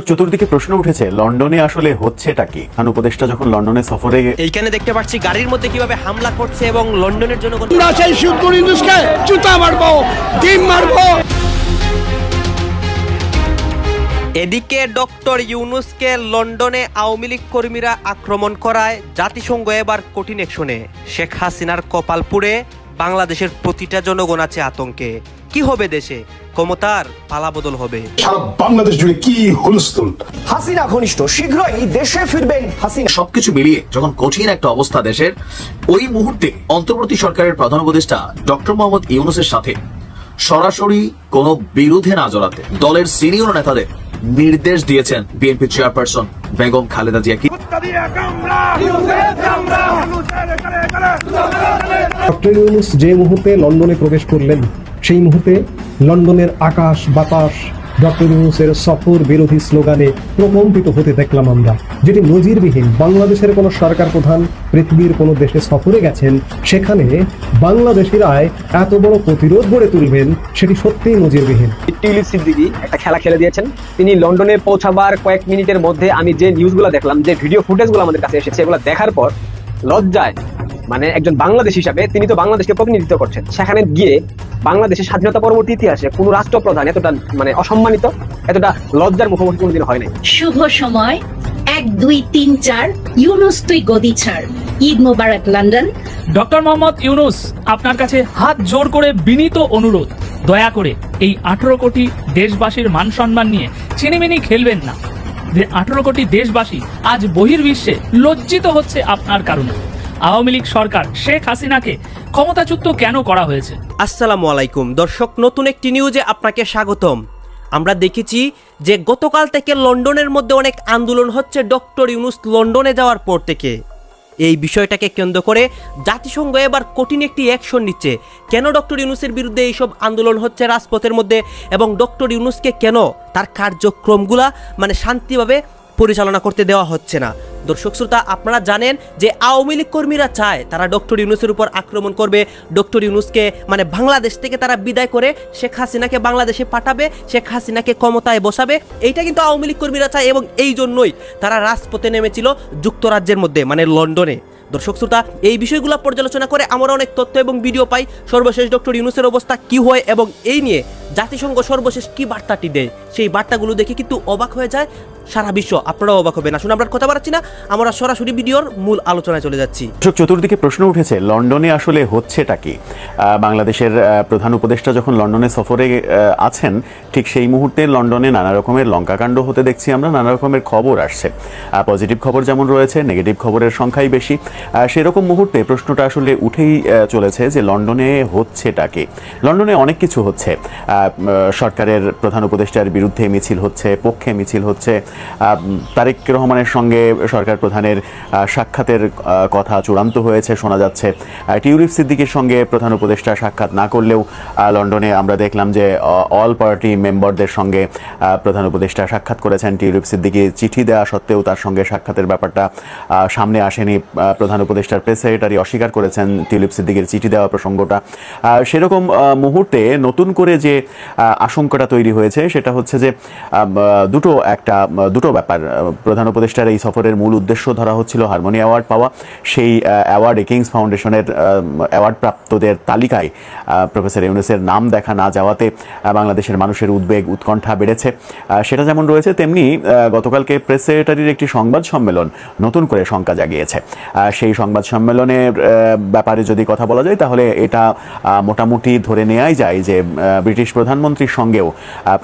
চতুর্দিকে প্রশ্ন উঠেছে লন্ডনে আসলে হচ্ছেটা কি। উপদেষ্টা যখন লন্ডনে সফরে এইখানে দেখতে পাচ্ছি গাড়ির মধ্যে কিভাবে হামলা করছে এবং লন্ডনের জনগণ সেই সুদপুর ইউনুসকে জুতা মারবো, ডিম মারবো। এদিকে ডক্টর ইউনুসকে লন্ডনে আওয়ামী লীগ কর্মীরা আক্রমণ করায় জাতিসংঘ এবার কঠিন অ্যাকশনে। শেখ হাসিনার কপাল পুড়ে বাংলাদেশের প্রতিটা জনগণ আছে আতঙ্কে। কি হবে দেশে? ক্ষমতার পালাবদল হবে। সারা বাংলাদেশ জুড়ে কি হুলস্থুল। হাসিনা ঘনিষ্ঠ, শীঘ্রই দেশে ফিরবেন হাসিনা। সবকিছু মিলিয়ে যখন কঠিন একটা অবস্থা দেশের, ওই মুহূর্তে অন্তর্বর্তী সরকারের প্রধান উপদেষ্টা ডক্টর মোহাম্মদ ইউনুসের সাথে সরাসরি কোনো বিরোধে না জড়াতে দলের সিনিয়র নেতাদের নির্দেশ দিয়েছেন BNP chairperson Begum Khaleda Zia. Doctor Yunus যে মুহূর্তে লন্ডনে প্রবেশ করলেন, সেই মুহূর্তে লন্ডনের আকাশ বাতাস ডক্টর ইউনুসের সফর বিরোধী স্লোগানে প্রকম্পিত হতে দেখলাম আমরা, যেটি নজিরবিহীন। বাংলাদেশের কোনো সরকার প্রধান পৃথিবীর কোনো দেশে সফরে গেছেন, সেখানে বাংলাদেশিরাই এত বড় প্রতিরোধ গড়ে তুলবেন, সেটি সত্যিই নজিরবিহীন। টিউলিপ সিদ্দিকী একটা খেলা খেলে দিয়েছেন। তিনি লন্ডনে পৌঁছাবার কয়েক মিনিটের মধ্যে আমি যে নিউজগুলো দেখলাম, যে ভিডিও ফুটেজগুলো আমাদের কাছে এসেছে, এগুলো দেখার পর লজ্জায়, মানে একজন বাংলাদেশ হিসাবে তিনি তো বাংলাদেশকে প্রতিনিধিত্ব করছেন, সেখানে গিয়ে বাংলাদেশের স্বাধীনতা পরবর্তী ইতিহাসে কোন রাষ্ট্রপ্রধান এতটা অসম্মানিত, এতটা লজ্জার মুখোমুখি কোনোদিন হয় নাই। শুভ সময় 1 2 3 4 ইউনুস তুই গদি ছাড়। ঈদ মোবারক লন্ডন। ডক্টর মোহাম্মদ ইউনুস, আপনার কাছে হাত জোর করে বিনীত অনুরোধ, দয়া করে এই 18 কোটি দেশবাসীর মান সম্মান নিয়ে চিনিমিনি খেলবেন না। যে 18 কোটি দেশবাসী আজ বহির্বিশ্বে লজ্জিত হচ্ছে আপনার কারণে। আওয়ামী লীগ সরকার শেখ হাসিনাকে ক্ষমতাচ্যুত কেন করা হয়েছে? আসসালামু আলাইকুম দর্শক, নতুন একটি নিউজে আপনাকে স্বাগতম। আমরা দেখেছি যে গতকাল থেকে লন্ডনের মধ্যে অনেক আন্দোলন হচ্ছে ডক্টর ইউনুস লন্ডনে যাওয়ার পর থেকে। এই বিষয়টাকে কেন্দ্র করে জাতিসংঘ এবার কঠিন একটি অ্যাকশন নিচ্ছে। কেন ডক্টর ইউনুসের বিরুদ্ধে এইসব আন্দোলন হচ্ছে রাজপথের মধ্যে, এবং ডক্টর ইউনুসকে কেন তার কার্যক্রমগুলা শান্তিভাবে পরিচালনা করতে দেওয়া হচ্ছে না। দর্শক শ্রোতা, আপনারা জানেন যে আওয়ামী লীগ কর্মীরা চায় তারা ডক্টর ইউনুসের উপর আক্রমণ করবে, ডক্টর ইউনুসকে বাংলাদেশ থেকে তারা বিদায় করে শেখ হাসিনাকে বাংলাদেশে পাঠাবে, শেখ হাসিনাকে ক্ষমতায় বসাবে। এইটা কিন্তু আওয়ামী লীগ কর্মীরা চায়, এবং এই জন্যই তারা রাজপথে নেমেছিল যুক্তরাজ্যের মধ্যে, লন্ডনে। দর্শক শ্রোতা, এই বিষয়গুলো পর্যালোচনা করে আমরা অনেক তথ্য এবং ভিডিও পাই। সর্বশেষ ডক্টর ইউনুসের অবস্থা কি হয় এবং এই নিয়ে জাতিসংঘ সর্বশেষ কি বার্তাটি দেয়, সেই বার্তাগুলো দেখে কিন্তু অবাক হয়ে যায় সারা বিশ্ব। আপনারাও অবাক হবে না। শুনে আমরা কথা বাড়াচ্ছি না, আমরা সরাসরি ভিডিওর মূল আলোচনায় চলে যাচ্ছি। চতুর্দিকে প্রশ্ন উঠেছে লন্ডনে আসলে হচ্ছেটা কি। বাংলাদেশের প্রধান উপদেষ্টা যখন লন্ডনে সফরে আছেন, ঠিক সেই মুহূর্তে লন্ডনে নানা রকমের লঙ্কাকাণ্ড হতে দেখছি আমরা, নানা রকমের খবর আসছে। পজিটিভ খবর যেমন রয়েছে, নেগেটিভ খবরের সংখ্যাই বেশি। সেরকম মুহূর্তে প্রশ্নটা আসলে উঠেই চলেছে যে লন্ডনে হচ্ছেটা কি। লন্ডনে অনেক কিছু হচ্ছে। সরকারের প্রধান উপদেষ্টার বিরুদ্ধে মিছিল হচ্ছে, পক্ষে মিছিল হচ্ছে। তারেক রহমানের সঙ্গে সরকার প্রধানের সাক্ষাতের কথা চূড়ান্ত হয়েছে শোনা যাচ্ছে। টিউলিপ সিদ্দিকীর সঙ্গে প্রধান উপদেষ্টা সাক্ষাৎ না করলেও লন্ডনে আমরা দেখলাম যে অল পার্টি মেম্বারদের সঙ্গে প্রধান উপদেষ্টা সাক্ষাৎ করেছেন। টিউলিপ সিদ্দিকী চিঠি দেওয়া সত্ত্বেও তার সঙ্গে সাক্ষাতের ব্যাপারটা সামনে আসেনি। প্রধান উপদেষ্টার প্রেস সেক্রেটারি অস্বীকার করেছেন টিউলিপ সিদ্দিকীর চিঠি দেওয়া প্রসঙ্গটা। সেরকম মুহূর্তে নতুন করে যে আশঙ্কাটা তৈরি হয়েছে সেটা হচ্ছে যে দুটো ব্যাপার। প্রধান উপদেষ্টার এই সফরের মূল উদ্দেশ্য ধরা হচ্ছিল হারমোনি অ্যাওয়ার্ড পাওয়া। সেই অ্যাওয়ার্ডে কিংস ফাউন্ডেশনের অ্যাওয়ার্ড প্রাপ্তদের তালিকায় প্রফেসর ইউনুসের নাম দেখা না যাওয়াতে বাংলাদেশের মানুষের উদ্বেগ উৎকণ্ঠা বেড়েছে। সেটা যেমন রয়েছে, তেমনি গতকালকে প্রেস সেক্রেটারির একটি সংবাদ সম্মেলন নতুন করে শঙ্কা জাগিয়েছে। সেই সংবাদ সম্মেলনের ব্যাপারে যদি কথা বলা যায়, তাহলে এটা মোটামুটি ধরে নেওয়াই যায় যে ব্রিটিশ প্রধানমন্ত্রীর সঙ্গেও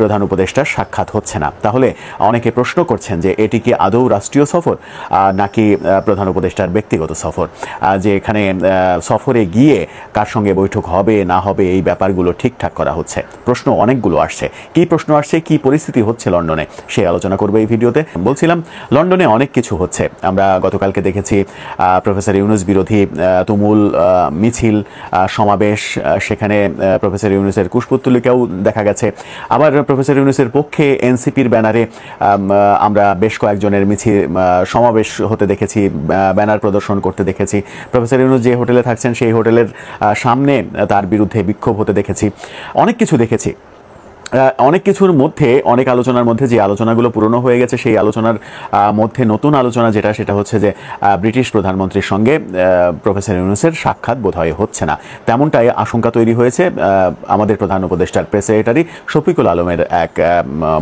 প্রধান উপদেষ্টার সাক্ষাৎ হচ্ছে না। তাহলে অনেকে প্রশ্ন করছেন যে এটি কি আদৌ রাষ্ট্রীয় সফর নাকি প্রধান উপদেষ্টার ব্যক্তিগত সফর, যে এখানে সফরে গিয়ে কার সঙ্গে বৈঠক হবে না হবে এই ব্যাপারগুলো ঠিকঠাক করা হচ্ছে। প্রশ্ন অনেকগুলো আসছে। কি প্রশ্ন আসছে, কি পরিস্থিতি হচ্ছে লন্ডনে, সেই আলোচনা করবো এই ভিডিওতে। বলছিলাম লন্ডনে অনেক কিছু হচ্ছে। আমরা গতকালকে দেখেছি প্রফেসর ইউনুস বিরোধী তুমুল মিছিল সমাবেশ, সেখানে প্রফেসর ইউনুসের কুশপুত্তলিকাও দেখা গেছে। আবার প্রফেসর ইউনুসের পক্ষে এনসিপির ব্যানারে আমরা বেশ কয়েকজনের মিছিল সমাবেশ হতে দেখেছি, ব্যানার প্রদর্শন করতে দেখেছি। প্রফেসর ইউনুস যে হোটেলে থাকছেন সেই হোটেলের সামনে তার বিরুদ্ধে বিক্ষোভ হতে দেখেছি। অনেক কিছু দেখেছি। অনেক কিছুর মধ্যে, অনেক আলোচনার মধ্যে যে আলোচনাগুলো পুরনো হয়ে গেছে, সেই আলোচনার মধ্যে নতুন আলোচনা সেটা হচ্ছে যে ব্রিটিশ প্রধানমন্ত্রীর সঙ্গে প্রফেসর ইউনূসের সাক্ষাৎ বোধহয় হচ্ছে না, তেমনটাই আশঙ্কা তৈরি হয়েছে আমাদের প্রধান উপদেষ্টার প্রেস সেক্রেটারি শফিকুল আলমের এক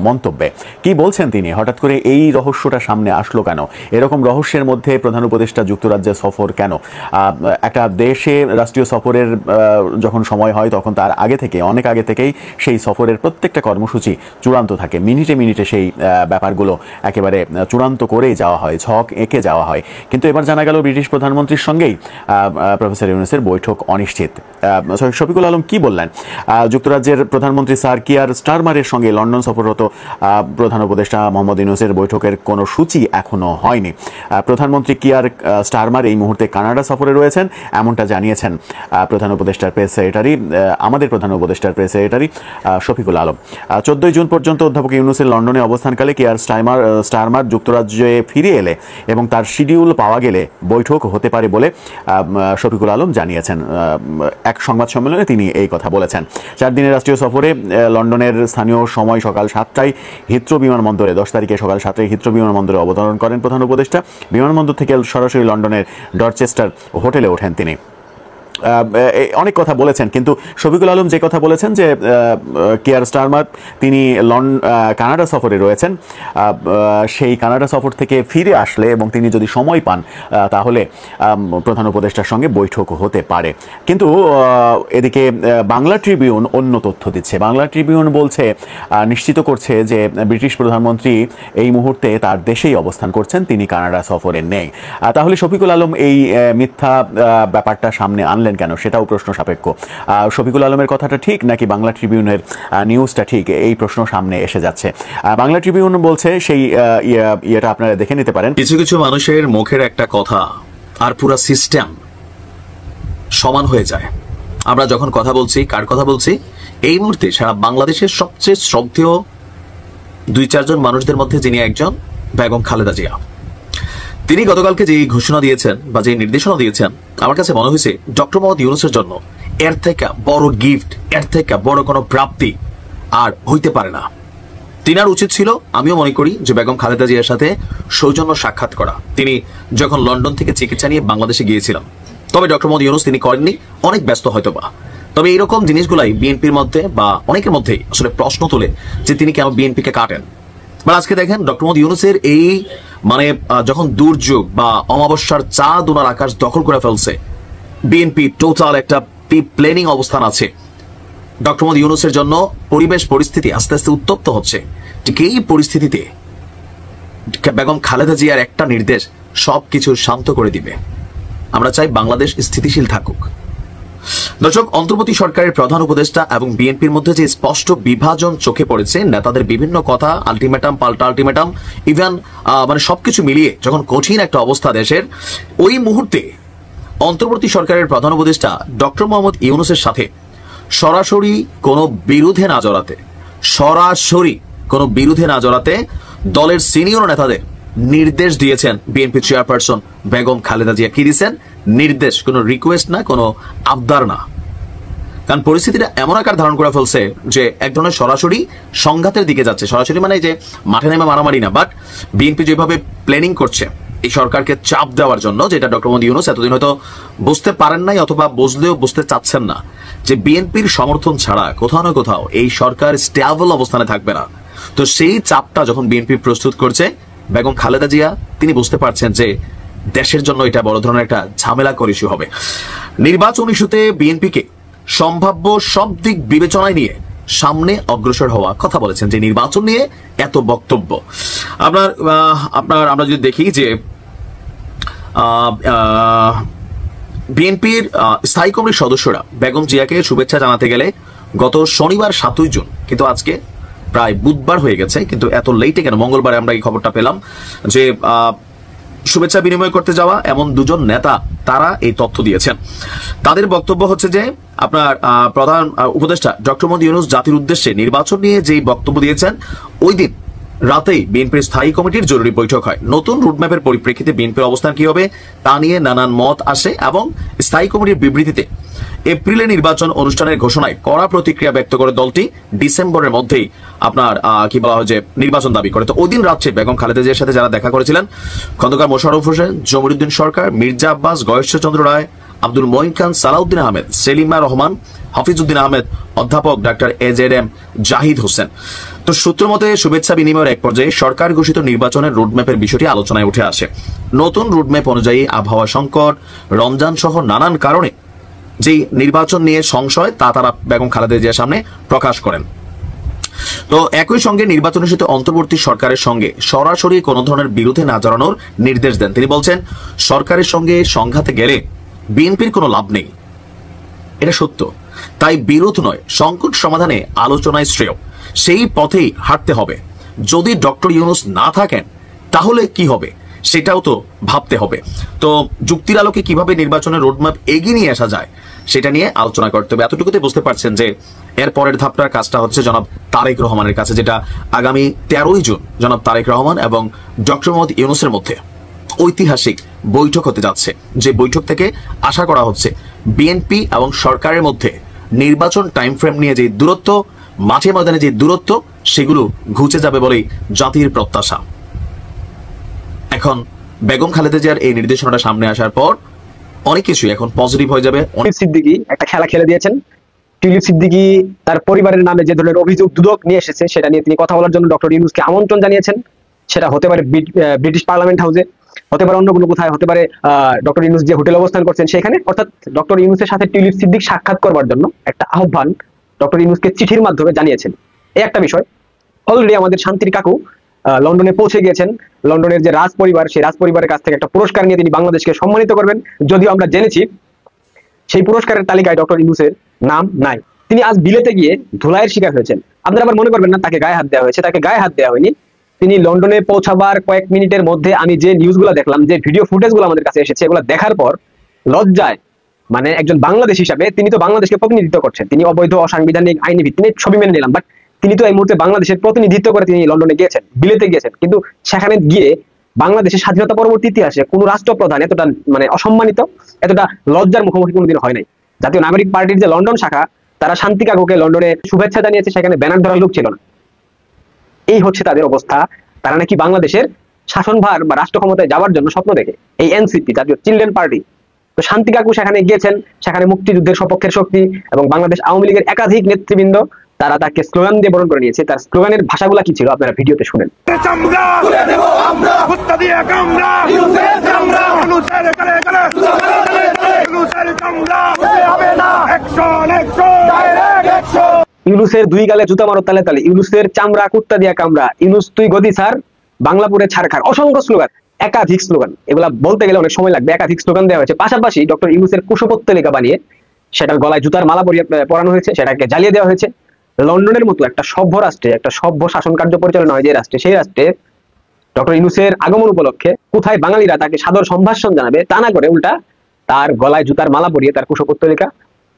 মন্তব্যে। কি বলছেন তিনি? হঠাৎ করে এই রহস্যটা সামনে আসলো কেন? এরকম রহস্যের মধ্যে প্রধান উপদেষ্টা যুক্তরাজ্যে সফর কেন? একটা দেশে রাষ্ট্রীয় সফরের যখন সময় হয় তখন তার আগে থেকে, অনেক আগে থেকেই সেই সফরের প্রত্যেকটা কর্মসূচি চূড়ান্ত থাকে, মিনিটে মিনিটে সেই ব্যাপারগুলো একেবারে চূড়ান্ত করেই যাওয়া হয়, ছক এঁকে যাওয়া হয়। কিন্তু এবার জানা গেল ব্রিটিশ প্রধানমন্ত্রীর সঙ্গেই প্রফেসর ইউনূসের বৈঠক অনিশ্চিত। শফিকুল আলম কি বললেন? যুক্তরাজ্যের প্রধানমন্ত্রী স্যার কিয়ার স্টারমারের সঙ্গে লন্ডন সফররত প্রধান উপদেষ্টা মোহাম্মদ ইউনূসের বৈঠকের কোনো সূচি এখনো হয়নি। প্রধানমন্ত্রী কিয়ার স্টারমার এই মুহূর্তে কানাডা সফরে রয়েছেন, এমনটা জানিয়েছেন প্রধান উপদেষ্টার প্রেস সেক্রেটারি, আমাদের প্রধান উপদেষ্টার press secretary Shafiqul Alam. 14 June পর্যন্ত অধ্যাপক ইউনূসের লন্ডনে অবস্থানকালে কিয়ার স্টারমার যুক্তরাজ্যে ফিরে এলে এবং তার শিডিউল পাওয়া গেলে বৈঠক হতে পারে বলে শফিকুল আলম জানিয়েছেন। এক সংবাদ সম্মেলনে তিনি এই কথা বলেছেন। 4 দিনের রাষ্ট্রীয় সফরে লন্ডনের স্থানীয় সময় সকাল 7টায় হিথ্রো বিমানবন্দরে, 10 তারিখে সকাল 7টায় হিথ্রো বিমানবন্দরে অবতরণ করেন প্রধান উপদেষ্টা। বিমানবন্দর থেকে সরাসরি লন্ডনের ডরচেস্টার হোটেলে ওঠেন তিনি। অনেক কথা বলেছেন, কিন্তু শফিকুল আলম যে কথা বলেছেন যে কিয়ার স্টারমার তিনি কানাডা সফরে রয়েছেন, সেই কানাডা সফর থেকে ফিরে আসলে এবং তিনি যদি সময় পান তাহলে প্রধান উপদেষ্টার সঙ্গে বৈঠক হতে পারে। কিন্তু এদিকে বাংলা ট্রিবিউন অন্য তথ্য দিচ্ছে। বাংলা ট্রিবিউন বলছে, নিশ্চিত করছে যে ব্রিটিশ প্রধানমন্ত্রী এই মুহূর্তে তার দেশেই অবস্থান করছেন, তিনি কানাডা সফরে নেই। তাহলে শফিকুল আলম এই মিথ্যা ব্যাপারটা সামনে আনলেন কেন? সেটাও প্রশ্ন সাপেক্ষ। শফিকুল আলমের কথাটা ঠিক নাকি বাংলা ট্রিবিউনের নিউজটা ঠিক, এই প্রশ্ন সামনে এসে যাচ্ছে। বাংলা ট্রিবিউন বলছে, সেই ইয়েটা আপনারা দেখে নিতে পারেন। কিছু কিছু মানুষের মুখের একটা কথা আর পুরো সিস্টেম সমান হয়ে যায়। আমরা যখন কথা বলছি, কার কথা বলছি? এই মুহূর্তে সারা বাংলাদেশের সবচেয়ে শ্রদ্ধেয় 2-4 জন মানুষদের মধ্যে যিনি একজন, বেগম খালেদা জিয়া। তিনি গতকালকে যে ঘোষণা দিয়েছেন বা যে নির্দেশনা দিয়েছেন, আমার কাছে মনে হয়েছে ডক্টর মোহাম্মদ ইউনূসের জন্য এর থেকে বড় গিফট, এর থেকে বড় কোনো প্রাপ্তি আর হইতে পারে না। তিনার উচিত ছিল, আমিও মনে করি, যে বেগম খালেদা জিয়ার সাথে সৌজন্য সাক্ষাৎ করা। তিনি যখন লন্ডন থেকে চিকিৎসা নিয়ে বাংলাদেশে গিয়েছিলেন, তবে ডক্টর মোহাম্মদ ইউনূস তিনি করেননি, অনেক ব্যস্ত হয়তো বা। তবে এইরকম জিনিসগুলাই বিএনপির মধ্যে বা অনেকের মধ্যেই আসলে প্রশ্ন তোলে যে তিনি কেন বিএনপিকে কাটেন। আজকে দেখেন ডক্টর মোহাম্মদ ইউনূসের এই যখন দুর্যোগ বা অমাবস্যার চাঁদ ওনার আকাশ দখল করে ফেলছে, বিএনপি টোটাল একটা প্ল্যানিং অবস্থান আছে। ডক্টর মোহাম্মদ ইউনূসের জন্য পরিবেশ পরিস্থিতি আস্তে আস্তে উত্তপ্ত হচ্ছে। ঠিক এই পরিস্থিতিতে বেগম খালেদা জিয়ার একটা নির্দেশ সবকিছু শান্ত করে দিবে। আমরা চাই বাংলাদেশ স্থিতিশীল থাকুক। দর্শক, অন্তর্বর্তী সরকারের প্রধান উপদেষ্টা এবং বিএনপির মধ্যে যে স্পষ্ট বিভাজন চোখে পড়েছে, নেতাদের বিভিন্ন কথা, আলটিমেটাম পাল্টা আলটিমেটাম, ইভেন সবকিছু মিলিয়ে যখন কঠিন একটা অবস্থা দেশের, ওই মুহূর্তে অন্তর্বর্তী সরকারের প্রধান উপদেষ্টা ডক্টর মোহাম্মদ ইউনূসের সাথে সরাসরি কোনো বিরোধে না জড়াতে দলের সিনিয়র নেতাদের নির্দেশ দিয়েছেন বিএনপি চেয়ারপারসন বেগম খালেদা জিয়া। কি দিয়েছেন? নির্দেশ, কোনো রিকোয়েস্ট না, কোনো আবদার না। কারণ পরিস্থিতিটা এমন আকার ধারণ করে ফেলছে যে এক ধরনের সরাসরি সংঘাতের দিকে যাচ্ছে। সরাসরি মানে যে মাঠে নেমে মারামারি না, বাট বিএনপি যেভাবে প্ল্যানিং করছে এই সরকারকে চাপ দেওয়ার জন্য, যেটা ডক্টর মোহাম্মদ ইউনূস এতদিন হয়তো বুঝতে পারেন নাই অথবা বুঝলেও বুঝতে চাচ্ছেন না, যে বিএনপির সমর্থন ছাড়া কোথাও না কোথাও এই সরকার স্টেবল অবস্থানে থাকবে না। তো সেই চাপটা যখন বিএনপি প্রস্তুত করছে, বেগম খালেদা জিয়া তিনি বুঝতে পারছেন যে দেশের জন্য এটা বড় ধরনের একটা ঝামেলাকর ইস্যু হবে। নির্বাচন ইস্যুতে বিএনপিকে সম্ভাব্য সব দিক বিবেচনায় নিয়ে সামনে অগ্রসর হওয়া কথা বলেছেন। যে নির্বাচন নিয়ে এত বক্তব্য, আমরা যদি দেখি যে বিএনপির স্থায়ী কমিটির সদস্যরা বেগম জিয়াকে শুভেচ্ছা জানাতে গেলে গত শনিবার 7 জুন, কিন্তু আজকে প্রায় বুধবার হয়ে গেছে, কিন্তু এত লেটে কেন? মঙ্গলবারে আমরা এই খবরটা পেলাম যে শুভেচ্ছা বিনিময় করতে যাওয়া এমন 2 জন নেতা তারা এই তথ্য দিয়েছেন। তাদের বক্তব্য হচ্ছে যে আপনার প্রধান উপদেষ্টা ডক্টর মোহাম্মদ ইউনূস জাতির উদ্দেশ্যে নির্বাচন নিয়ে যেই বক্তব্য দিয়েছেন, ওই দিন রাতেই বিএনপির স্থায়ী কমিটির জরুরি বৈঠক হয়। নতুন রুটম্যাপের পরিপ্রেক্ষিতে বিএনপির অবস্থান কি হবে তা নিয়ে নানান মত আসে এবং স্থায়ী কমিটির বিবৃতিতে এপ্রিলে নির্বাচন অনুষ্ঠানের ঘোষণায় কড়া প্রতিক্রিয়া ব্যক্ত করে দলটি ডিসেম্বরের মধ্যেই আপনার কি বলা হয় যে নির্বাচন দাবি করে। তো ওই দিন রাত্রে বেগম খালেদা জিয়ার সাথে যারা দেখা করেছিলেন, খন্দকার মোশাররফ হোসেন, জমিরুদ্দিন সরকার, মির্জা আব্বাস, গয়েশ্বরচন্দ্র রায়, আব্দুল মঈন খান, সালাউদ্দিন আহমেদ, সেলিমা রহমান, হাফিজউদ্দিন আহমেদ, অধ্যাপক ডাক্তার AZM জাহিদ হোসেন। তো সূত্র মতে শুভেচ্ছা বিনিময়ের এক পর্যায়ে সরকার ঘোষিত নির্বাচনের রুটম্যাপের বিষয়টি আলোচনায় উঠে আসে। নতুন রুটম্যাপ অনুযায়ী আবহাওয়া সংকট, রমজান সহ নানান কারণে যে নির্বাচন নিয়ে সংশয় তা তারা বেগম খালেদা জিয়ার সামনে প্রকাশ করেন। তো একই সঙ্গে নির্বাচনের সাথে অন্তর্বর্তী সরকারের সঙ্গে সরাসরি কোনো ধরনের বিরোধে না জড়ানোর নির্দেশ দেন। তিনি বলছেন, সরকারের সঙ্গে সংঘাতে গেলে বিএনপির কোনো লাভ নেই, এটা সত্য। তাই বিরোধ নয়, সংকট সমাধানে আলোচনায় শ্রেয়, সেই পথেই হাঁটতে হবে। যদি ডক্টর ইউনূস না থাকেন তাহলে কি হবে সেটাও তো ভাবতে হবে। তো যুক্তির আলোকে কিভাবে নির্বাচনের রোডম্যাপ এগিয়ে নিয়ে আসা যায় সেটা নিয়ে আলোচনা করতে হবে। এতটুকুতে বুঝতে পারছেন যে এর পরের ধাপটার কাজটা হচ্ছে জনাব তারেক রহমানের কাছে, যেটা আগামী 13ই জুন জনাব তারেক রহমান এবং ডক্টর মোহাম্মদ ইউনূসের মধ্যে ঐতিহাসিক বৈঠক হতে যাচ্ছে। যে বৈঠক থেকে আশা করা হচ্ছে বিএনপি এবং সরকারের মধ্যে নির্বাচন টাইম ফ্রেম নিয়ে যে দূরত্ব, মাঠে ময়দানে যে দূরত্ব, সেগুলো ঘুচে যাবে বলেই জাতির প্রত্যাশা। এখন বেগম খালেদা জিয়ার এই নির্দেশনাটা সামনে আসার পর অনেক কিছুই এখন পজিটিভ হয়ে যাবে। সিদ্দিকী একটা খেলা খেলে দিয়েছেন। টিউলিপ সিদ্দিকী তার পরিবারের নামে যে ধরনের অভিযোগ দুদক নিয়ে এসেছে সেটা নিয়ে তিনি কথা বলার জন্য ডক্টর ইউনূসকে আমন্ত্রণ জানিয়েছেন। সেটা হতে পারে ব্রিটিশ পার্লামেন্ট হাউসে, হতে পারে অন্য কোনো কোথায়, হতে পারে ডক্টর ইউনূস যে হোটেলে অবস্থান করছেন সেখানে। অর্থাৎ ডক্টর ইউনূসের সাথে টিউলিপ সিদ্দিক সাক্ষাৎ করবার জন্য একটা আহ্বান ডক্টর ইউনূসকে চিঠির মাধ্যমে জানিয়েছেন। এই একটা বিষয়। অলরেডি আমাদের শান্তির কাকু লন্ডনে পৌঁছে গিয়েছেন। লন্ডনের যে রাজ পরিবার, সেই রাজ পরিবারের কাছ থেকে একটা পুরস্কার নিয়ে তিনি বাংলাদেশকে সম্মানিত করবেন। যদিও আমরা জেনেছি সেই পুরস্কারের তালিকায় ডক্টর ইউনূসের নাম নাই। তিনি আজ বিলেতে গিয়ে ধুলাইয়ের শিকার হয়েছেন। আপনারা আবার মনে করবেন না তাকে গায়ে হাত দেওয়া হয়েছে, তাকে গায়ে হাত দেওয়া হয়নি। তিনি লন্ডনে পৌঁছাবার কয়েক মিনিটের মধ্যে আমি যে নিউজগুলো দেখলাম, যে ভিডিও ফুটেজগুলো আমাদের কাছে এসেছে, এগুলো দেখার পর লজ্জায় মানে একজন বাংলাদেশ হিসাবে তিনি তো বাংলাদেশকে প্রতিনিধিত্ব করছেন, তিনি অবৈধ অসাংবিধানিক আইনি ভিত্তিতে ছবি মেনে নিলাম, বাট তিনি তো এই মুহূর্তে বাংলাদেশের প্রতিনিধিত্ব করে তিনি লন্ডনে গিয়েছেন, বিলেতে গিয়েছেন। কিন্তু সেখানে গিয়ে বাংলাদেশের স্বাধীনতা পরবর্তী ইতিহাসে কোন রাষ্ট্রপ্রধান এতটা মানে অসম্মানিত, এতটা লজ্জার মুখোমুখি কোনোদিন হয় নাই। জাতীয় নাগরিক পার্টির যে লন্ডন শাখা, তারা শান্তি কাকুকে লন্ডনে শুভেচ্ছা জানিয়েছে, সেখানে ব্যানার ধরার লোক ছিল না। এই হচ্ছে তাদের অবস্থা। তারা নাকি বাংলাদেশের শাসনভার বা রাষ্ট্র ক্ষমতায় যাওয়ার জন্য স্বপ্ন দেখে, এই এনসিপি, জাতীয় চিলড্রেন পার্টি। তো শান্তি কাকু সেখানে গিয়েছেন, সেখানে মুক্তিযুদ্ধের সপক্ষের শক্তি এবং বাংলাদেশ আওয়ামী লীগের একাধিক নেতৃবৃন্দ তারা তাকে স্লোগান দিয়ে বরণ করে নিয়েছে। তার স্লোগানের ভাষাগুলা কি ছিল আপনারা ভিডিওতে শুনেন। ইউনূসের দুই গালে জুতা মারো তালে তালে, ইউনূসের চামড়া কুত্তা দিয়া কামড়া, ইউনূস তুই গদি ছাড়, বাংলাপুরে ছাড় খার, অসংখ্য স্লোগান, একাধিক স্লোগান। এগুলা বলতে গেলে অনেক সময় লাগবে। একাধিক স্লোগান দেওয়া হয়েছে। পাশাপাশি ডক্টর ইউনূসের কুশপুত্তলিকা বানিয়ে সেটার গলায় জুতার মালা পরানো হয়েছে, সেটাকে জ্বালিয়ে দেওয়া হয়েছে। লন্ডনের মতো একটা সভ্য রাষ্ট্রে, একটা সভ্য শাসন কার্য পরিচালনা হয় যে রাষ্ট্রে, সেই রাষ্ট্রে ডক্টর ইউনূসের আগমন উপলক্ষে কোথায় বাঙালিরা তাকে সাদর সম্ভাষণ জানাবে তা না করে উল্টা তার গলায় জুতার মালা পরিয়ে তার কুশপুত্তলিকা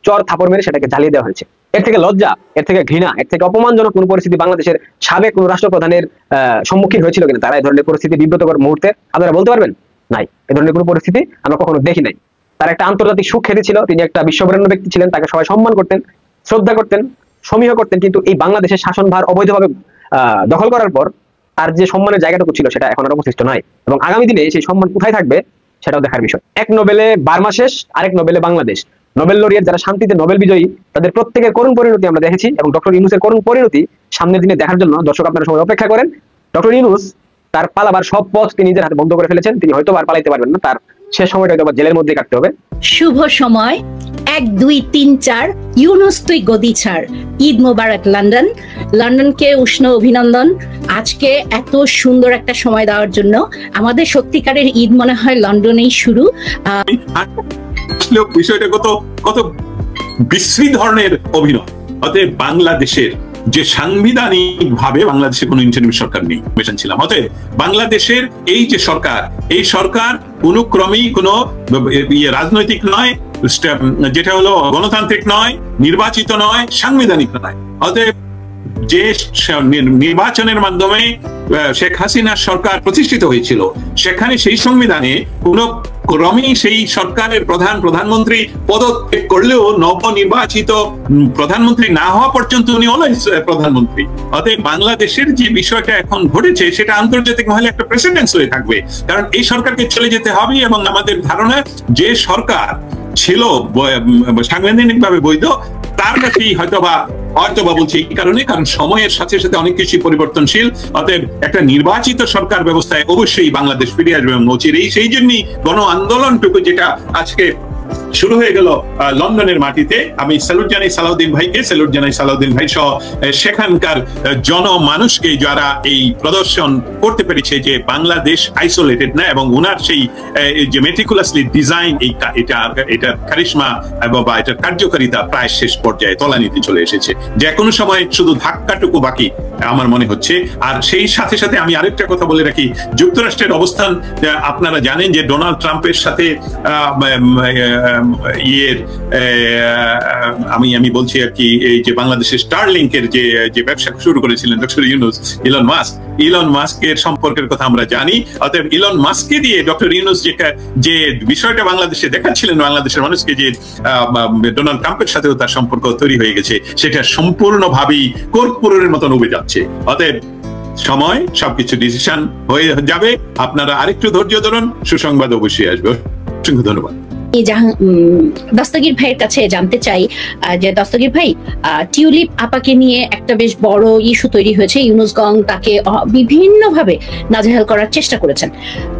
চর থাপড় মেরে সেটাকে জ্বালিয়ে দেওয়া হয়েছে। এর থেকে লজ্জা, এর থেকে ঘৃণা, এর থেকে অপমানজনক কোন পরিস্থিতি বাংলাদেশের সাবেক কোন রাষ্ট্রপ্রধানের সম্মুখীন হয়েছিল কিনা তারা এই ধরনের পরিস্থিতি বিব্রতকর মুহূর্তে আপনারা বলতে পারবেন? নাই, এই ধরনের কোনো পরিস্থিতি আমরা কখনো দেখি নাই। তার একটা আন্তর্জাতিক সুখ্যাতি ছিল, তিনি একটা বিশ্ববরেণ্য ব্যক্তি ছিলেন, তাকে সবাই সম্মান করতেন, শ্রদ্ধা করতেন, সমীহ করতেন। কিন্তু এই বাংলাদেশের শাসনভার অবৈধভাবে দখল করার পর তার যে সম্মানের জায়গাটুকু ছিল সেটা এখন আর অবশিষ্ট নয়, এবং আগামী দিনে সেই সম্মান কোথায় থাকবে সেটাও দেখার বিষয়। এক নোবেলে বার্মা শেষ, আরেক নোবেলে বাংলাদেশ। নোবেল লরিয়েট যারা শান্তিতে নোবেল বিজয়ী, তাদের প্রত্যেকের করুণ পরিণতি আমরা দেখেছি, এবং ডক্টর ইউনূসের করুণ পরিণতি সামনের দিনে দেখার জন্য দর্শক আপনারা সবাই অপেক্ষা করেন। ডক্টর ইউনূস তার পালাবার সব পথ তিনি নিজের হাতে বন্ধ করে ফেলেছেন। তিনি হয়তো আর পালাইতে পারবেন না, তার শেষ সময়টা হয়তো জেলের মধ্যে কাটতে হবে। শুভ সময় 1 2 3 4 ইউনূস তুই গদি ছাড়। ঈদ মোবারক লন্ডন। লন্ডনকে উষ্ণ অভিনন্দন আজকে এত সুন্দর একটা সময় দেওয়ার জন্য। আমাদের সত্যিকারের ঈদ মনে হয় লন্ডনেই শুরু। বিষয়টা কত বিশ্রী ধরনের অভিনয়। অতএব বাংলাদেশের যে সাংবিধানিক ভাবে বাংলাদেশে কোনো ইন্টারিম সরকার নেই, ছিলাম। অতএব বাংলাদেশের এই যে সরকার, এই সরকার অনুক্রমেই কোনো রাজনৈতিক নয়, যেটা হলো গণতান্ত্রিক নয়, নির্বাচিত নয়, সাংবিধানিক নয়। অতএব যে নির্বাচনের মাধ্যমে শেখ হাসিনার সরকার প্রতিষ্ঠিত হয়েছিল, সেখানে সেই সংবিধানে কোন ক্রমেই সেই সরকারের প্রধানমন্ত্রী পদত্যাগ করলেও নবনির্বাচিত প্রধানমন্ত্রী না হওয়া পর্যন্ত উনি অলওয়েজ প্রধানমন্ত্রী। অতএব বাংলাদেশের যে বিষয়টা এখন ঘটেছে সেটা আন্তর্জাতিক মহলে একটা প্রেসিডেন্স হয়ে থাকবে, কারণ এই সরকারকে চলে যেতে হবে। এবং আমাদের ধারণা যে সরকার ছিল সাংবিধানিকভাবে বৈধ, তার কাছেই হয়তোবা বলছি এই কারণে, কারণ সময়ের সাথে সাথে অনেক কিছু পরিবর্তনশীল। অতএব একটা নির্বাচিত সরকার ব্যবস্থায় অবশ্যই বাংলাদেশ ফিরে আসবে এবং সেই জন্যই গণ আন্দোলনটুকু যেটা আজকে শুরু হয়ে গেল লন্ডনের মাটিতে, আমি স্যালুট জানাই সালাউদ্দিন ভাইকে, স্যালুট জানাই সালাউদ্দিন ভাই সহ সেখানকার জনমানুষকে যারা এই প্রদর্শন করতে পেরেছে যে বাংলাদেশ আইসোলেটেড না, এবং ওনার সেই যে মেটিকুলাসলি ডিজাইন এটা কারিশমা বা এটার কার্যকারিতা প্রায় শেষ পর্যায়ে তলানিতে চলে এসেছে, যে কোনো সময় শুধু ধাক্কাটুকু বাকি আমার মনে হচ্ছে। আর সেই সাথে সাথে আমি আরেকটা কথা বলে রাখি, যুক্তরাষ্ট্রের অবস্থান আপনারা জানেন যে ডোনাল্ড ট্রাম্পের সাথে আমি বলছি আর কি, এই যে বাংলাদেশের স্টারলিংকের যে ব্যবসা শুরু করেছিলেন ডক্টর ইউনূস, ইলন মাস্কের সম্পর্কের কথা আমরা জানি। অতএব ইলন মাস্ককে দিয়ে ডক্টর ইউনূস যে বিষয়টা বাংলাদেশে দেখাচ্ছিলেন বাংলাদেশের মানুষকে, যে ডোনাল্ড ট্রাম্পের সাথেও তার সম্পর্ক তৈরি হয়ে গেছে, সেটা সম্পূর্ণভাবেই কর্পূরের মতন উবে যাচ্ছে। অতএব সময় সবকিছু ডিসিশন হয়ে যাবে, আপনারা আরেকটু ধৈর্য ধরুন, সুসংবাদ অবশ্যই আসবে। অসংখ্য ধন্যবাদ। দস্তগীর ভাইয়ের কাছে জানতে চাই যে দস্তগীর ভাই, টিউলিপ আপাকে নিয়ে একটা বেশ বড় ইস্যু তৈরি হয়েছে, ইউনূস গং তাকে বিভিন্নভাবে নাজেহাল করার চেষ্টা করেছেন,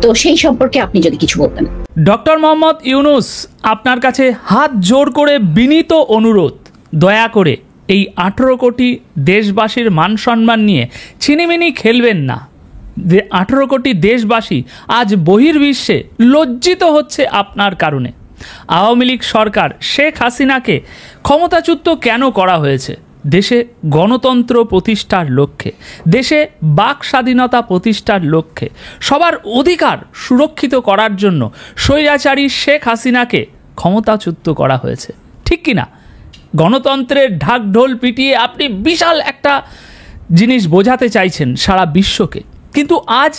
তো সেই সম্পর্কে আপনি যদি কিছু বলতেন। ডক্টর মোহাম্মদ ইউনূস, আপনার কাছে হাত জোর করে বিনীত অনুরোধ, দয়া করে এই 18 কোটি দেশবাসীর মান সম্মান নিয়ে ছিনিমিনি খেলবেন না। 18 কোটি দেশবাসী আজ বহির্বিশ্বে লজ্জিত হচ্ছে আপনার কারণে। আওয়ামী লীগ সরকার শেখ হাসিনাকে ক্ষমতাচ্যুত কেন করা হয়েছে? দেশে গণতন্ত্র প্রতিষ্ঠার লক্ষ্যে, দেশে বাক স্বাধীনতা প্রতিষ্ঠার লক্ষ্যে, সবার অধিকার সুরক্ষিত করার জন্য স্বৈরাচারী শেখ হাসিনাকে ক্ষমতাচ্যুত করা হয়েছে, ঠিক কিনা? গণতন্ত্রের ঢাকঢোল পিটিয়ে আপনি বিশাল একটা জিনিস বোঝাতে চাইছেন সারা বিশ্বকে, কিন্তু আজ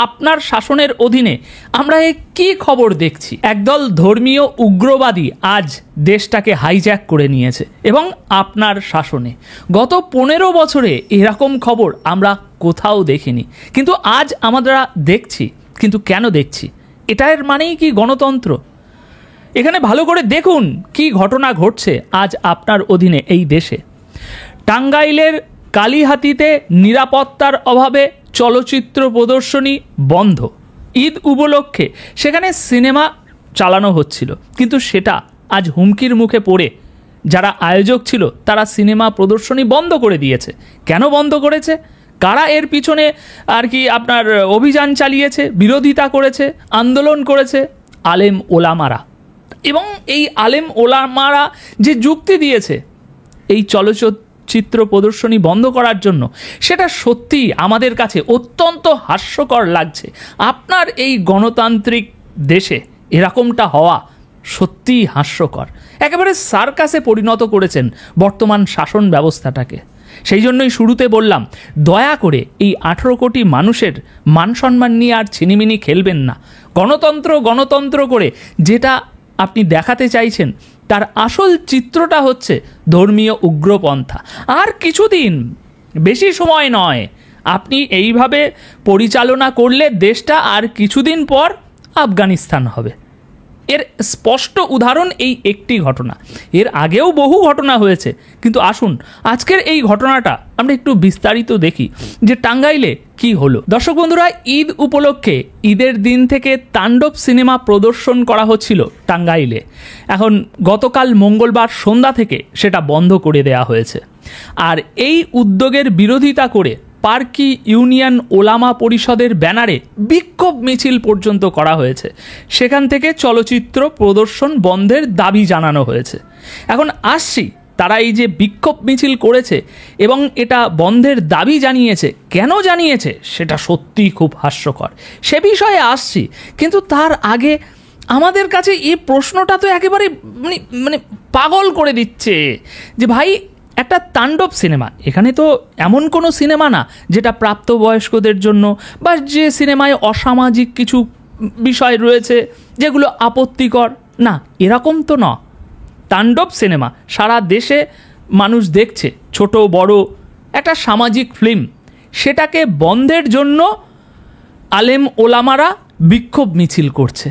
আপনার শাসনের অধীনে আমরা কি খবর দেখছি? একদল ধর্মীয় উগ্রবাদী আজ দেশটাকে হাইজ্যাক করে নিয়েছে, এবং আপনার শাসনে গত 15 বছরে এরকম খবর আমরা কোথাও দেখিনি, কিন্তু আজ আমরা দেখছি। কিন্তু কেন দেখছি? এটার মানেই কি গণতন্ত্র? এখানে ভালো করে দেখুন কি ঘটনা ঘটছে আজ আপনার অধীনে এই দেশে। টাঙ্গাইলের কালীহাতিতে নিরাপত্তার অভাবে চলচ্চিত্র প্রদর্শনী বন্ধ। ঈদ উপলক্ষে সেখানে সিনেমা চালানো হচ্ছিল, কিন্তু সেটা আজ হুমকির মুখে পড়ে যারা আয়োজক ছিল তারা সিনেমা প্রদর্শনী বন্ধ করে দিয়েছে। কেন বন্ধ করেছে? কারা এর পিছনে আর কি আপনার অভিযান চালিয়েছে, বিরোধিতা করেছে, আন্দোলন করেছে? আলেম ওলামারা। এবং এই আলেম ওলামারা যে যুক্তি দিয়েছে এই চলচ্চিত্র প্রদর্শনী বন্ধ করার জন্য, সেটা সত্যি আমাদের কাছে অত্যন্ত হাস্যকর লাগছে। আপনার এই গণতান্ত্রিক দেশে এরকমটা হওয়া সত্যিই হাস্যকর। একেবারে সার্কাসে পরিণত করেছেন বর্তমান শাসন ব্যবস্থাটাকে। সেই জন্যই শুরুতে বললাম, দয়া করে এই 18 কোটি মানুষের মান সম্মান নিয়ে আর ছিনিমিনি খেলবেন না। গণতন্ত্র গণতন্ত্র করে যেটা আপনি দেখাতে চাইছেন তার আসল চিত্রটা হচ্ছে ধর্মীয় উগ্রপন্থা। আর কিছুদিন, বেশি সময় নয়, আপনি এইভাবে পরিচালনা করলে দেশটা আর কিছুদিন পর আফগানিস্তান হবে। এর স্পষ্ট উদাহরণ এই একটি ঘটনা। এর আগেও বহু ঘটনা হয়েছে, কিন্তু আসুন আজকের এই ঘটনাটা আমরা একটু বিস্তারিত দেখি যে টাঙ্গাইলে কি হলো। দর্শক বন্ধুরা, ঈদ উপলক্ষে ঈদের দিন থেকে তাণ্ডব সিনেমা প্রদর্শন করা হচ্ছিল টাঙ্গাইলে। এখন গতকাল মঙ্গলবার সন্ধ্যা থেকে সেটা বন্ধ করে দেয়া হয়েছে। আর এই উদ্যোগের বিরোধিতা করে পার্কি ইউনিয়ন ওলামা পরিষদের ব্যানারে বিক্ষোভ মিছিল পর্যন্ত করা হয়েছে। সেখান থেকে চলচ্চিত্র প্রদর্শন বন্ধের দাবি জানানো হয়েছে। এখন আসছি, তারা এই যে বিক্ষোভ মিছিল করেছে এবং এটা বন্ধের দাবি জানিয়েছে, কেন জানিয়েছে সেটা সত্যিই খুব হাস্যকর। সে বিষয়ে আসছি, কিন্তু তার আগে আমাদের কাছে এই প্রশ্নটা তো একেবারে মানে পাগল করে দিচ্ছে যে ভাই, একটা তাণ্ডব সিনেমা। এখানে তো এমন কোনো সিনেমা না যেটা প্রাপ্তবয়স্কদের জন্য, বা যে সিনেমায় অসামাজিক কিছু বিষয় রয়েছে যেগুলো আপত্তিকর, না, এরকম তো না। তাণ্ডব সিনেমা সারা দেশে মানুষ দেখছে, ছোট বড়, একটা সামাজিক ফিল্ম। সেটাকে বন্ধের জন্য আলেম ওলামারা বিক্ষোভ মিছিল করছে।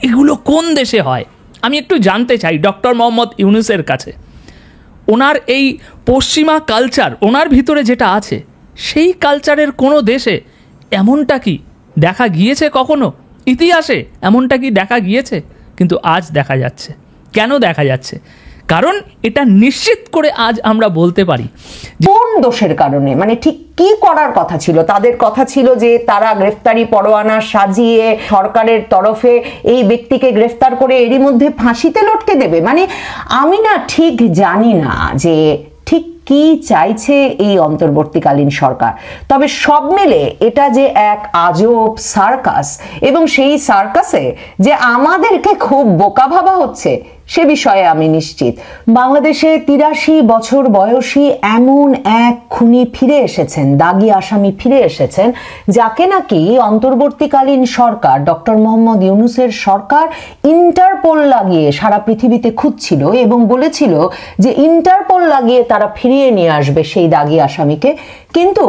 এগুলো কোন দেশে হয়? আমি একটু জানতে চাই ডক্টর মোহাম্মদ ইউনূসের কাছে। ওনার এই পশ্চিমা কালচার ওনার ভিতরে যেটা আছে, সেই কালচারের কোনো দেশে এমনটা কি দেখা গিয়েছে কখনো? ইতিহাসে এমনটা কি দেখা গিয়েছে? কিন্তু আজ দেখা যাচ্ছে। কেন দেখা যাচ্ছে? কারণ এটা নিশ্চিত করে আজ আমরা বলতে পারি কোন দোষের কারণে, মানে ঠিক কি করার কথা ছিল। তাদের কথা ছিল যে তারা গ্রেফতারি পরোয়ানা সাজিয়ে সরকারের তরফে এই ব্যক্তিকে গ্রেফতার করে এরই মধ্যে ফাঁসিতে লটকে দেবে। মানে আমি না ঠিক জানি না যে ঠিক কি চাইছে এই অন্তর্বর্তীকালীন সরকার। তবে সব মিলে এটা যে এক আজব সার্কাস, এবং সেই সার্কাসে যে আমাদেরকে খুব বোকা ভাবা হচ্ছে সে বিষয়ে আমি নিশ্চিত। বাংলাদেশে ৮৩ বছর বয়সী এমন এক খুনি ফিরে এসেছেন, দাগী আসামি ফিরে এসেছেন, যাকে নাকি অন্তর্বর্তীকালীন সরকার, ডক্টর মোহাম্মদ ইউনূসের সরকার ইন্টারপোল লাগিয়ে সারা পৃথিবীতে খুঁজছিল এবং বলেছিল যে ইন্টারপোল লাগিয়ে তারা ফিরিয়ে নিয়ে আসবে সেই দাগী আসামিকে। কিন্তু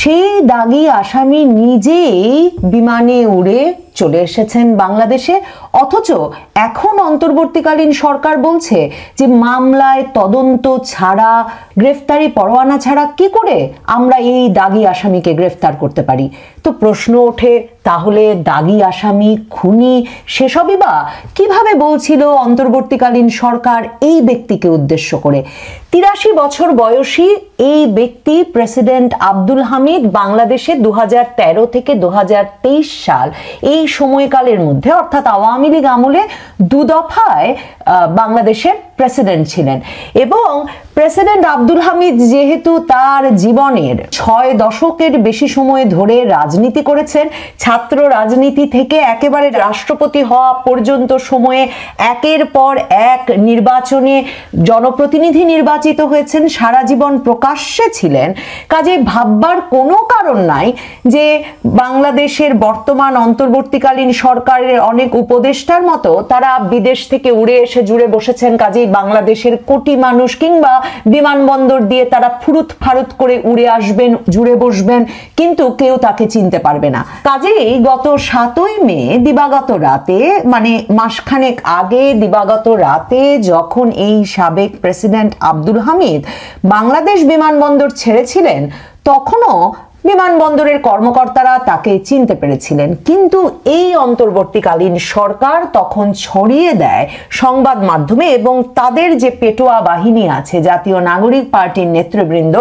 সেই দাগী আসামি নিজেই বিমানে উড়ে চলে এসেছেন বাংলাদেশে। অথচ এখন অন্তর্বর্তীকালীন সরকার বলছে যে মামলায় তদন্ত ছাড়া, গ্রেফতারি পরোয়ানা ছাড়া কি করে আমরা এই দাগী আসামিকে গ্রেফতার করতে পারি। তো প্রশ্ন ওঠে, তাহলে দাগী আসামি, খুনি, সেসবই বা কিভাবে বলছিল অন্তর্বর্তীকালীন সরকার এই ব্যক্তিকে উদ্দেশ্য করে? ৮৩ বছর বয়সী এই ব্যক্তি প্রেসিডেন্ট আব্দুল হামিদ বাংলাদেশে 2013 থেকে 2023 সাল এই সময়কালের মধ্যে, অর্থাৎ আওয়ামী লীগ আমলে 2 দফায় বাংলাদেশের প্রেসিডেন্ট ছিলেন। এবং প্রেসিডেন্ট আব্দুল হামিদ যেহেতু তার জীবনের 6 দশকের বেশি সময় ধরে রাজনীতি করেছেন, ছাত্র রাজনীতি থেকে একেবারে রাষ্ট্রপতি হওয়া পর্যন্ত সময়ে একের পর এক নির্বাচনে জনপ্রতিনিধি নির্বাচিত হয়েছেন, সারা জীবন প্রকাশ্যে ছিলেন, কাজে ভাববার কোনো কারণ নাই যে বাংলাদেশের বর্তমান অন্তর্বর্তীকালীন সরকারের অনেক উপদেষ্টার মতো তারা বিদেশ থেকে উড়ে এসে জুড়ে বসেছেন, কাজেই বাংলাদেশের কোটি মানুষ কিংবা বিমানবন্দর দিয়ে তারা ফুরুত ফারুত করে উড়ে আসবেন, জুড়ে বসবেন, কিন্তু কেউ তাকে চিনতে পারবে না। কাজেই গত 7ই মে দিবাগত রাতে, মানে মাসখানেক আগে দিবাগত রাতে, যখন এই সাবেক প্রেসিডেন্ট আব্দুল হামিদ বাংলাদেশ বিমানবন্দর ছেড়েছিলেন, তখনও বিমানবন্দরের কর্মকর্তারা তাকে চিনতে পেরেছিলেন। কিন্তু এই অন্তর্বর্তীকালীন সরকার তখন ছড়িয়ে দেয় সংবাদ মাধ্যমে, এবং তাদের যে পেটোয়া বাহিনী আছে, জাতীয় নাগরিক পার্টির নেতৃবৃন্দ,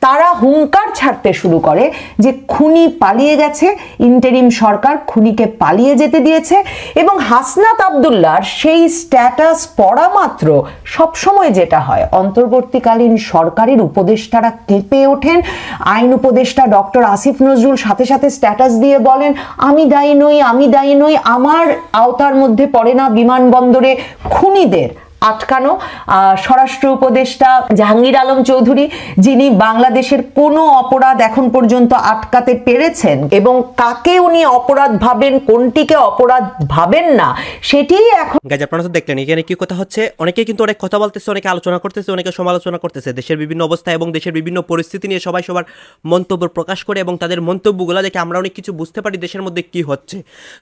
তারা হুঙ্কার ছাড়তে শুরু করে যে খুনি পালিয়ে গেছে, ইন্টারিম সরকার খুনিকে পালিয়ে যেতে দিয়েছে। এবং হাসনাত আব্দুল্লাহর সেই স্ট্যাটাস পড়া মাত্র সবসময় যেটা হয়, অন্তর্বর্তীকালীন সরকারের উপদেষ্টারা কেঁপে ওঠেন। আইন উপদেষ্টা ডক্টর আসিফ নজরুল সাথে সাথে স্ট্যাটাস দিয়ে বলেন, আমি দায়ী নই, আমি দায়ী নই, আমার আওতার মধ্যে পড়ে না বিমানবন্দরে খুনিদের আটকানো। স্বরাষ্ট্র উপদেষ্টা জাহাঙ্গীর আলম চৌধুরী, যিনি বাংলাদেশের কোনো অপরাধ এখন পর্যন্ত আটকাতে পেরেছেন এবং কাকে উনি অপরাধ ভাবেন, কোনটিকে অপরাধ ভাবেন না, সেটি এখন। গাইজ, আপনারা তো দেখলেন এখানে কি কথা হচ্ছে। অনেকে কিন্তু অনেক কথা বলতেছে, অনেকে আলোচনা করতেছে, অনেকে সমালোচনা করতেছে দেশের বিভিন্ন অবস্থা এবং দেশের বিভিন্ন পরিস্থিতি নিয়ে সবাই সবার মন্তব্য প্রকাশ করে, এবং তাদের মন্তব্যগুলো দেখে আমরা অনেক কিছু বুঝতে পারি দেশের মধ্যে কি হচ্ছে।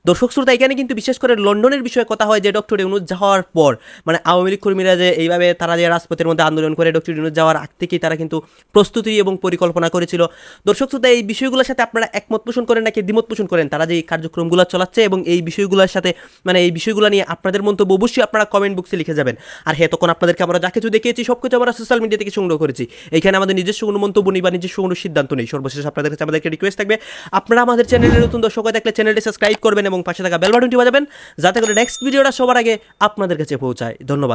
দর্শক শ্রোতা, এখানে কিন্তু বিশেষ করে লন্ডনের বিষয়ে কথা হয় যে ডক্টর ইউনূস যাওয়ার পর, মানে আওয়ামী লীগ কর্মীরা যে এইভাবে তারা যে রাজপথের মধ্যে আন্দোলন করে ডক্টর ইউনূস যাওয়ার আগ থেকেই তারা কিন্তু প্রস্তুতি এবং পরিকল্পনা করেছিল। দর্শক শ্রোতা, এই বিষয়গুলোর সাথে আপনারা একমত পোষণ করেন নাকি দ্বিমত পোষণ করেন তারা যে এই কার্যক্রমগুলো চালাচ্ছে, এবং এই বিষয়গুলোর সাথে, মানে এই বিষয়গুলো নিয়ে আপনাদের মন্তব্য অবশ্যই আপনারা কমেন্ট বক্সে লিখে যাবেন। আর হ্যাঁ, তখন আপনাদেরকে আমরা যা কিছু দেখিয়েছি সব কিছু আমরা সোশ্যাল মিডিয়া থেকে সংগ্রহ করেছি। এইখানে আমাদের নিজস্ব কোনো মন্তব্য নেই বা নিজস্ব কোনো সিদ্ধান্ত নেই। সর্বশেষ আপনাদের কাছে আমাদেরকে রিকোয়েস্ট থাকবে, আপনারা আমাদের চ্যানেলে নতুন দর্শক হয়ে থাকলে চ্যানেলটি সাবস্ক্রাইব করবেন এবং পাশে থাকা বেল বাটনটি বাজাবেন, যাতে করে নেক্সট ভিডিওটা সবার আগে আপনাদের কাছে পৌঁছায়। ধন্যবাদ।